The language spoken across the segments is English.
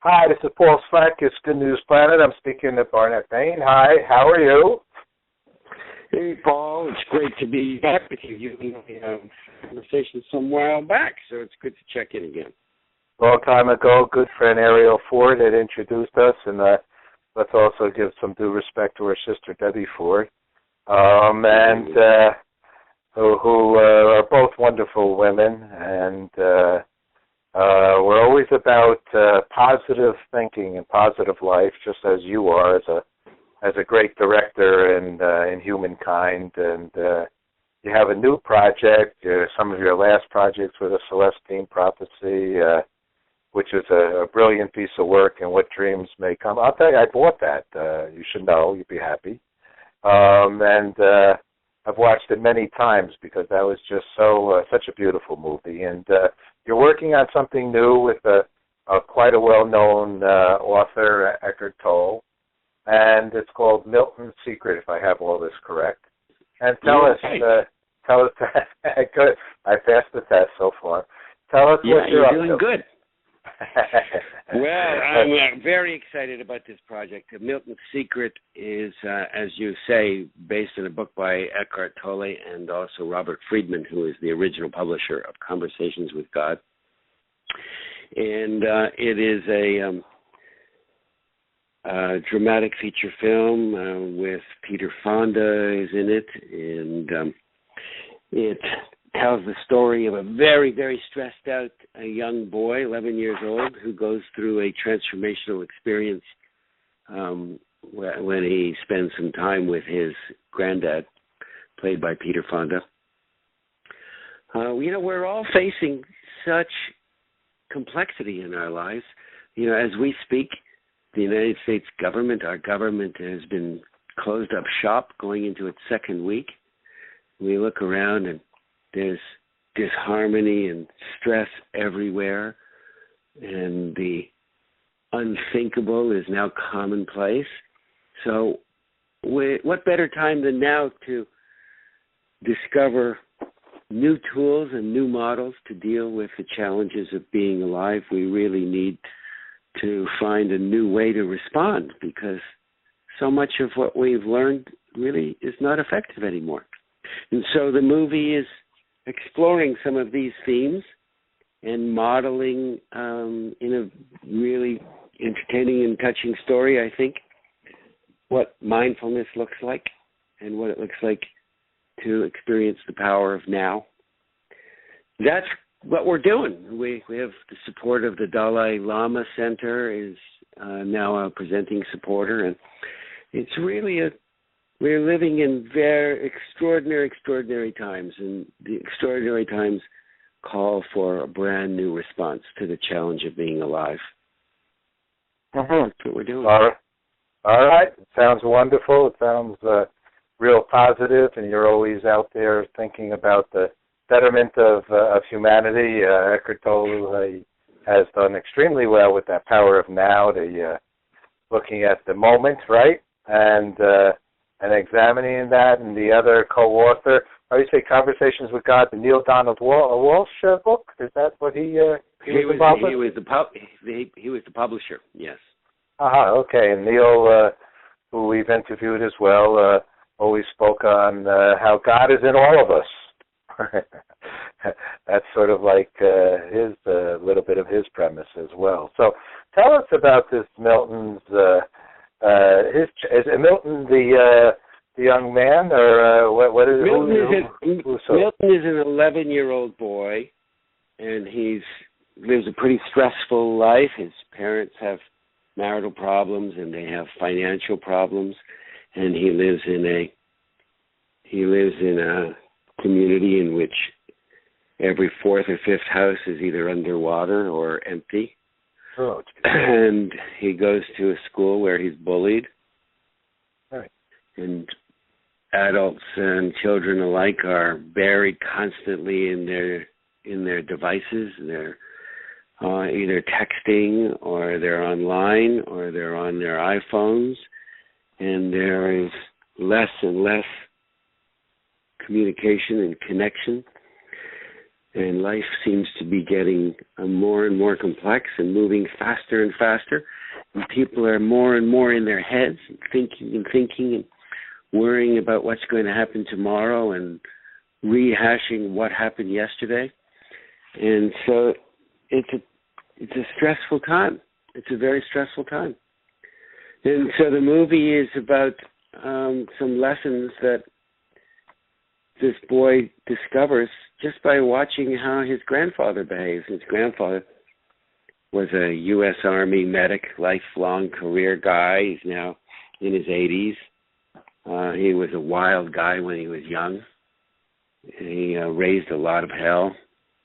Hi, this is Paul Slack. It's Good News Planet. I'm speaking to Barnett Bain. Hi, how are you? Hey, Paul. It's great to be back with you. You and I had a conversation some while back, so it's good to check in again. Long time ago, good friend Ariel Ford had introduced us, and let's also give some due respect to her sister Debbie Ford, who are both wonderful women, and we're always about positive thinking and positive life, just as you are as a great director in humankind. And you have a new project. Some of your last projects were the Celestine Prophecy, which is a brilliant piece of work, and What Dreams May Come. I'll tell you, I bought that. You should know. You'd be happy. I've watched it many times because that was just such a beautiful movie. And you're working on something new with quite a well-known author, Eckhart Tolle, and it's called Milton's Secret, if I have all this correct. And tell us, good. I passed the test so far. Tell us what you're up to. You're doing good. Well, I'm very excited about this project. Milton's Secret is, as you say, based on a book by Eckhart Tolle and also Robert Friedman, who is the original publisher of Conversations with God. And it is a dramatic feature film with Peter Fonda is in it, and it tells the story of a very, very stressed out young boy, 11 years old, who goes through a transformational experience when he spends some time with his granddad, played by Peter Fonda. We're all facing such complexity in our lives. As we speak, the United States government, our government, has been closed up shop going into its second week. We look around and there's disharmony and stress everywhere, and the unthinkable is now commonplace. So what better time than now to discover new tools and new models to deal with the challenges of being alive? We really need to find a new way to respond, because so much of what we've learned really is not effective anymore. And so the movie is exploring some of these themes and modeling in a really entertaining and touching story, I think, what mindfulness looks like and what it looks like to experience the power of now. That's what we're doing. We have the support of the Dalai Lama Center is now a presenting supporter, and it's really we're living in very extraordinary times, and the extraordinary times call for a brand new response to the challenge of being alive. Mm-hmm. That's what we're doing. All right. It sounds wonderful. It sounds real positive, and you're always out there thinking about the betterment of humanity. Eckhart Tolle has done extremely well with that power of now, looking at the moment, right? And examining that, and the other co-author, how do you say, Conversations with God, the Neil Donald Walsh book? Is that what he was involved with? He was the publisher, yes. Okay. And Neil, who we've interviewed as well, always spoke on how God is in all of us. That's sort of like his little bit of his premise as well. So tell us about this Milton's. Is Milton the young man, or what is it? Milton is an 11-year-old boy, and lives a pretty stressful life. His parents have marital problems, and they have financial problems, and he lives in a community in which every fourth or fifth house is either underwater or empty. Oh, and he goes to a school where he's bullied. Right. And adults and children alike are buried constantly in their devices. They're either texting, or they're online, or they're on their iPhones, and there is less and less communication and connection. and life seems to be getting more and more complex and moving faster and faster, and people are more and more in their heads, thinking and worrying about what's going to happen tomorrow and rehashing what happened yesterday. And so it's a stressful time. It's a very stressful time. And so the movie is about some lessons that this boy discovers just by watching how his grandfather behaves. His grandfather was a U.S. Army medic, lifelong career guy. He's now in his 80s. He was a wild guy when he was young. He raised a lot of hell.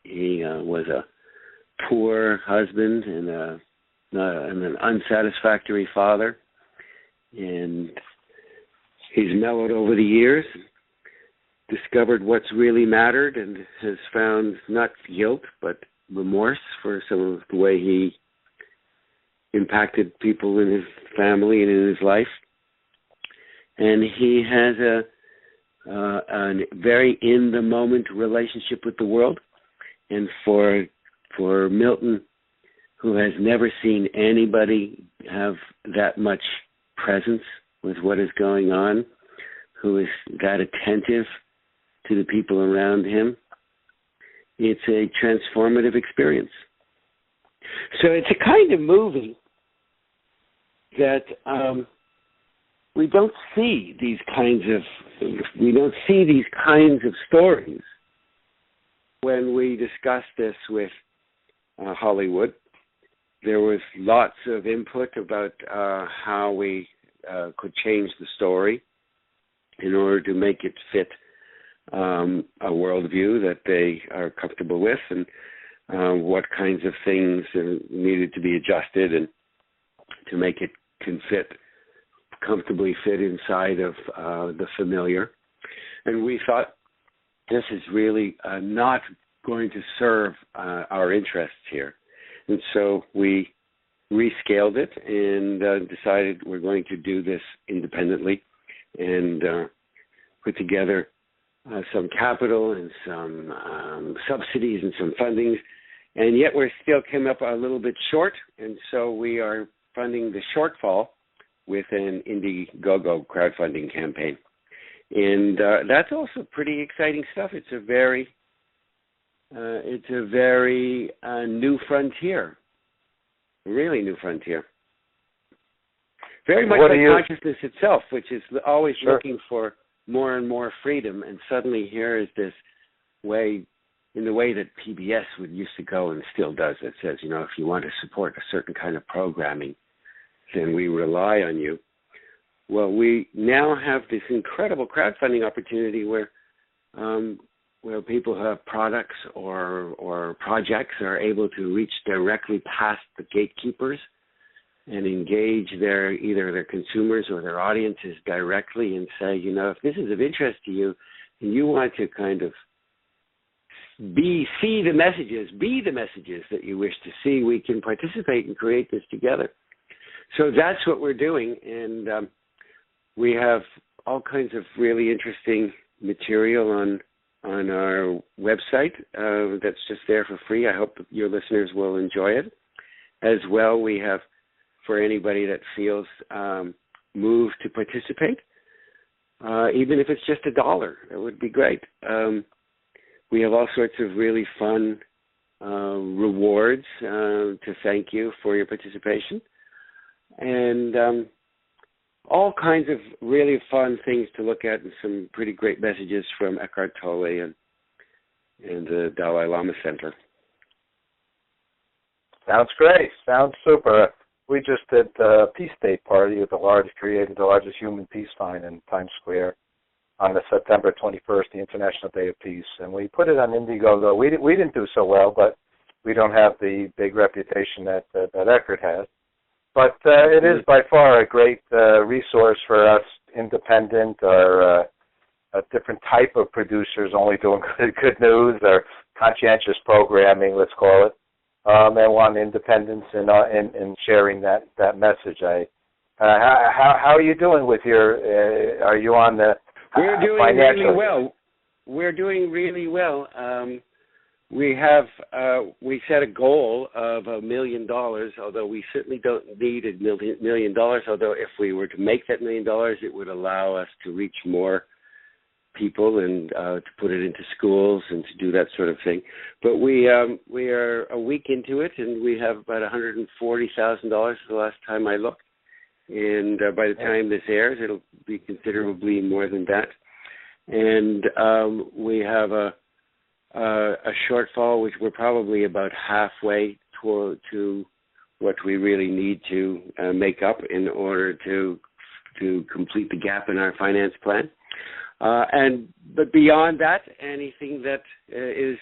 He was a poor husband and an unsatisfactory father. And he's mellowed over the years, discovered what's really mattered, and has found not guilt but remorse for some of the way he impacted people in his family and in his life. And he has a very in-the-moment relationship with the world. And for Milton, who has never seen anybody have that much presence with what is going on, who is that attentive to the people around him, it's a transformative experience. So it's a kind of movie that we don't see these kinds of stories when we discuss this with Hollywood. There was lots of input about how we could change the story in order to make it fit a worldview that they are comfortable with, and what kinds of things needed to be adjusted and to make it comfortably fit inside of the familiar. And we thought this is really not going to serve our interests here. And so we rescaled it and decided we're going to do this independently and put together some capital and some subsidies and some fundings. And yet we still came up a little bit short, and so we are funding the shortfall with an Indiegogo crowdfunding campaign. And that's also pretty exciting stuff. It's a very new frontier, really new frontier. Very much like consciousness itself, which is always looking for more and more freedom. And suddenly here is this way, in the way that PBS used to go and still does, it says, if you want to support a certain kind of programming, then we rely on you. Well, we now have this incredible crowdfunding opportunity where people who have products or projects are able to reach directly past the gatekeepers and engage either their consumers or their audiences directly and say, if this is of interest to you and you want to kind of be the messages that you wish to see, we can participate and create this together. So that's what we're doing, and we have all kinds of really interesting material on our website that's just there for free. I hope your listeners will enjoy it. As well, we have, for anybody that feels moved to participate, even if it's just $1, that would be great. We have all sorts of really fun rewards to thank you for your participation. And all kinds of really fun things to look at, and some pretty great messages from Eckhart Tolle and the Dalai Lama Center. Sounds great. Sounds super. We just did a Peace Day party with created the largest human peace sign in Times Square on the September 21st, the International Day of Peace. And we put it on Indiegogo. We didn't do so well, but we don't have the big reputation that Eckhart has. But it is by far a great resource for us, independent or a different type of producers only doing good news or conscientious programming, let's call it, and want independence in sharing that message. How are you doing with your? Are you on the? We're doing really well. We're doing really well. we set a goal of $1 million, although we certainly don't need $1 million. Although if we were to make that $1 million, it would allow us to reach more people and to put it into schools and to do that sort of thing. But we are a week into it, and we have about $140,000 the last time I looked. And by the time this airs, it'll be considerably more than that. And we have a shortfall, which we're probably about halfway to what we really need to make up in order to complete the gap in our finance plan. But beyond that, anything that is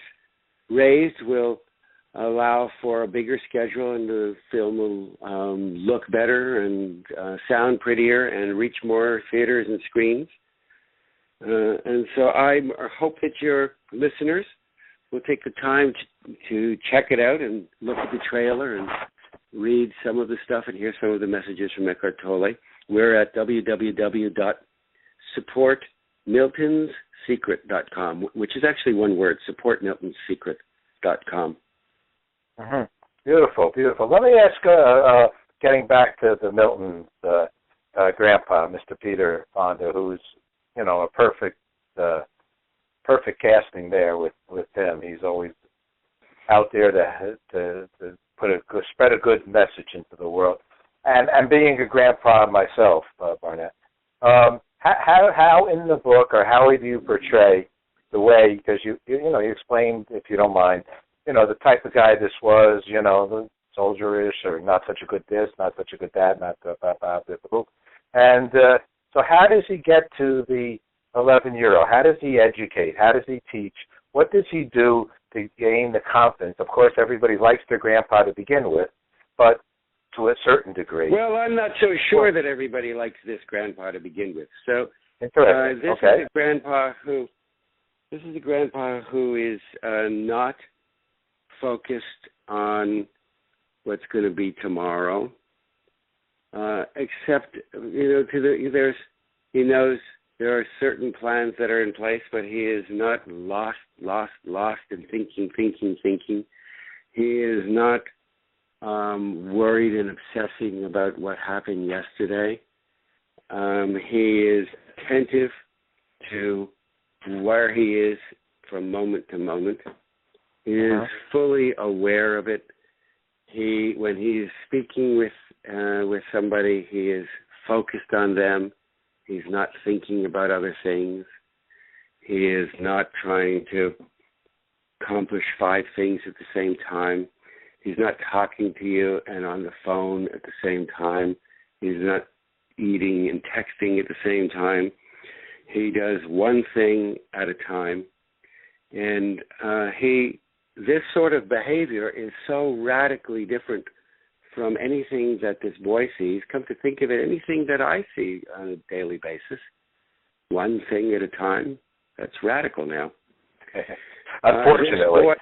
raised will allow for a bigger schedule, and the film will look better and sound prettier and reach more theaters and screens. And so I hope that your listeners will take the time to check it out and look at the trailer and read some of the stuff and hear some of the messages from Eckhart Tolle. We're at www.supportmiltonssecret.com, which is actually one word, supportmiltonssecret.com. Mm-hmm. Beautiful, beautiful. Let me ask, getting back to the Milton's grandpa, Mr. Peter Fonda, who's, a perfect casting there with him. He's always out there to spread a good message into the world. And being a grandpa myself, Barnett, how in the book, or how do you portray the way, because you explained, if you don't mind, the type of guy this was, the soldierish, or not such a good this, not such a good that, not and so how does he get to the 11-year-old? How does he educate? How does he teach? What does he do to gain the confidence? Of course, everybody likes their grandpa to begin with, but to a certain degree. Well, I'm not so sure that everybody likes this grandpa to begin with. So this is a grandpa who is not focused on what's going to be tomorrow, except he knows there are certain plans that are in place, but he is not lost in thinking. He is not worried and obsessing about what happened yesterday. He is attentive to where he is from moment to moment. He is fully aware of it. When he is speaking with somebody, he is focused on them. He's not thinking about other things. He is not trying to accomplish 5 things at the same time. He's not talking to you and on the phone at the same time. He's not eating and texting at the same time. He does one thing at a time. And this sort of behavior is so radically different from anything that this boy sees. Come to think of it, anything that I see on a daily basis, one thing at a time, that's radical now. Unfortunately.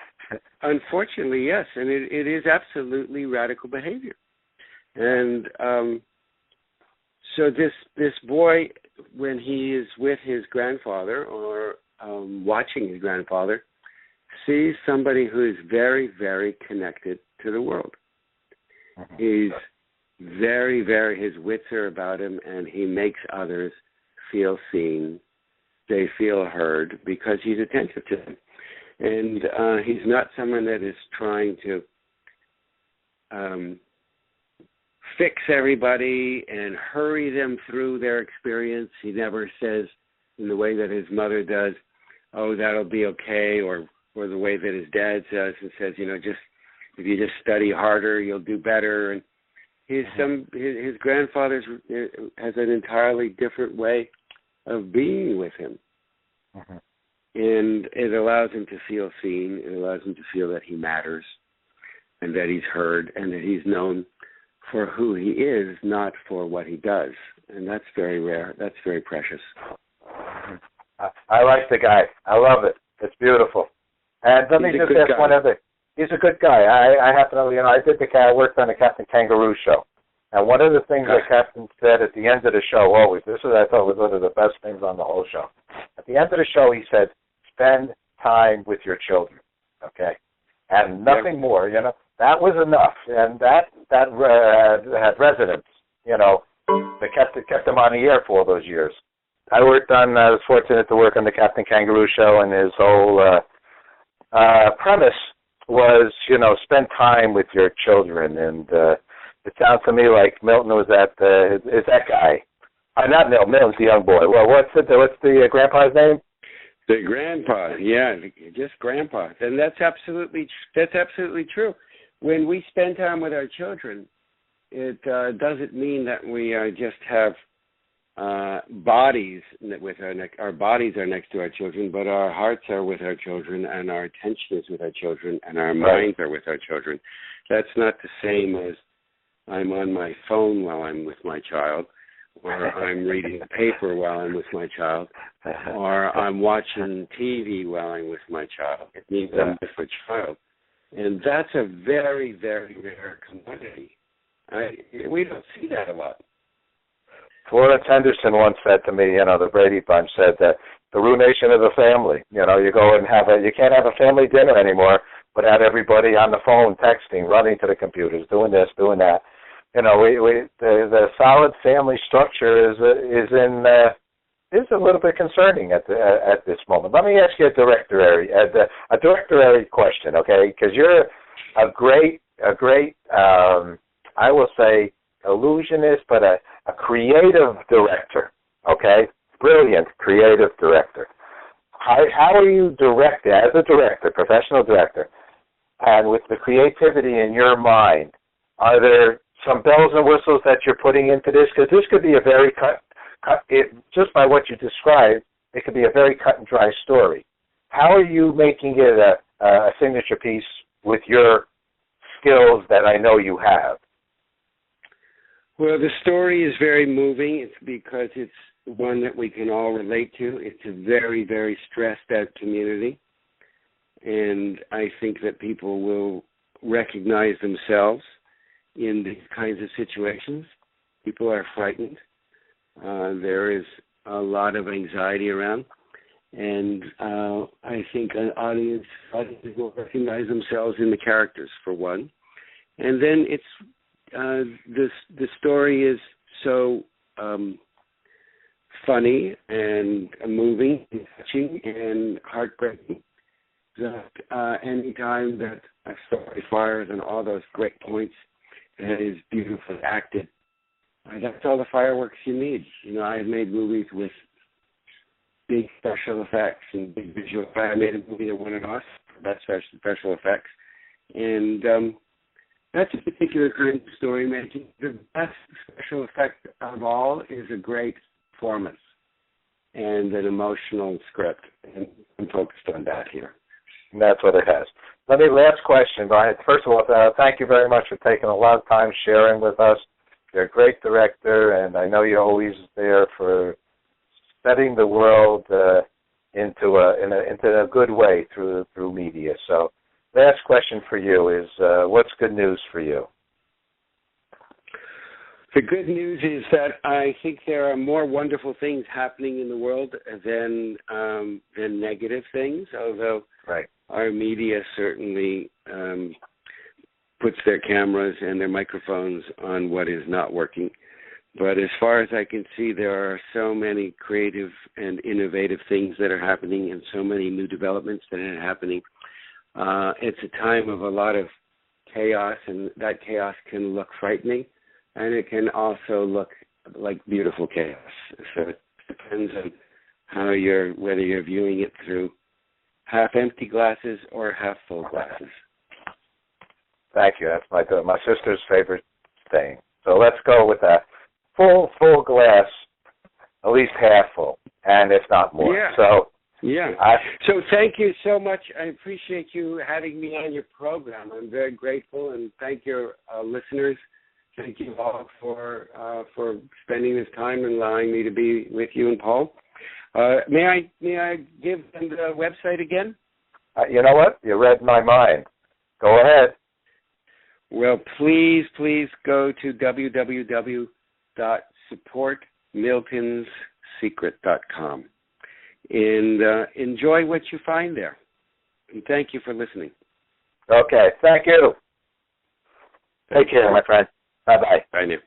Unfortunately, yes, and it is absolutely radical behavior. And so this boy, when he is with his grandfather or watching his grandfather, sees somebody who is very, very connected to the world. He's very, very, his wits are about him, and he makes others feel seen. They feel heard because he's attentive to them. And he's not someone that is trying to fix everybody and hurry them through their experience. He never says, in the way that his mother does, oh, that'll be okay, or the way that his dad says and says, if you just study harder, you'll do better. And his grandfather has an entirely different way of being with him. And it allows him to feel seen. It allows him to feel that he matters and that he's heard and that he's known for who he is, not for what he does. And that's very rare. That's very precious. I like the guy. I love it. It's beautiful. And let me just ask one other. He's a good guy. I happen to, I worked on the Captain Kangaroo show. And one of the things that Captain said at the end of the show always, this is, I thought, was one of the best things on the whole show. At the end of the show, he said, spend time with your children. okay, and nothing more. You know, that was enough, and that had resonance. You know, that kept him on the air for all those years. I was fortunate to work on the Captain Kangaroo show, and his whole premise was, you know, spend time with your children, and it sounds to me like Milton was is that guy. Not Milton. Milton's the young boy. Well, what's the grandpa's name? The grandpa, yeah, just grandpa, and that's absolutely true. When we spend time with our children, it doesn't mean that we just have bodies with our bodies are next to our children, but our hearts are with our children, and our attention is with our children, and our minds are with our children. That's not the same as I'm on my phone while I'm with my child, or I'm reading the paper while I'm with my child, or I'm watching TV while I'm with my child. It means I'm with my child. And that's a very, very rare commodity. We don't see that a lot. Florence Henderson once said to me, you know, the Brady Bunch said that the ruination of the family. You know, you go and you can't have a family dinner anymore without everybody on the phone, texting, running to the computers, doing this, doing that. You know, the solid family structure is a little bit concerning at this moment. Let me ask you a directory question, okay? Because you're a great I will say illusionist, but a creative director, okay? Brilliant creative director. How are you directed as a director, professional director, and with the creativity in your mind? Are there some bells and whistles that you're putting into this? Because this could be a very just by what you described, it could be a very cut and dry story. How are you making it a signature piece with your skills that I know you have? Well, the story is very moving. It's because it's one that we can all relate to. It's a very, very stressed out community. And I think that people will recognize themselves in these kinds of situations. People are frightened. There is a lot of anxiety around. And I think an audience will recognize themselves in the characters, for one. And then it's the story is so funny and moving and touching and heartbreaking that any time that a story fires on all those great points and is beautifully acted, that's all the fireworks you need. You know, I've made movies with big special effects and big visual effects. I made a movie that won an Oscar for best special effects, and that's a particular kind of story making. The best special effect of all is a great performance and an emotional script, and I'm focused on that here. And that's what it has. Last question, Brian. First of all, thank you very much for taking a lot of time sharing with us. You're a great director, and I know you're always there for setting the world into a good way through media. So, last question for you is, what's good news for you? The good news is that I think there are more wonderful things happening in the world than negative things, although our media certainly puts their cameras and their microphones on what is not working. But as far as I can see, there are so many creative and innovative things that are happening and so many new developments that are happening. It's a time of a lot of chaos, and that chaos can look frightening, and it can also look like beautiful chaos. So it depends on whether you're viewing it through half-empty glasses or half-full glasses. Thank you. That's my sister's favorite saying. So let's go with that. Full glass, at least half full, and if not more. Yeah. So So thank you so much. I appreciate you having me on your program. I'm very grateful, and thank your listeners. Thank you all for spending this time and allowing me to be with you and Paul. May I give them the website again? You know what? You read my mind. Go ahead. Well, please go to www.supportmiltonssecret.com and enjoy what you find there. And thank you for listening. Okay, thank you. Take care, my friend. Bye-bye. Bye now.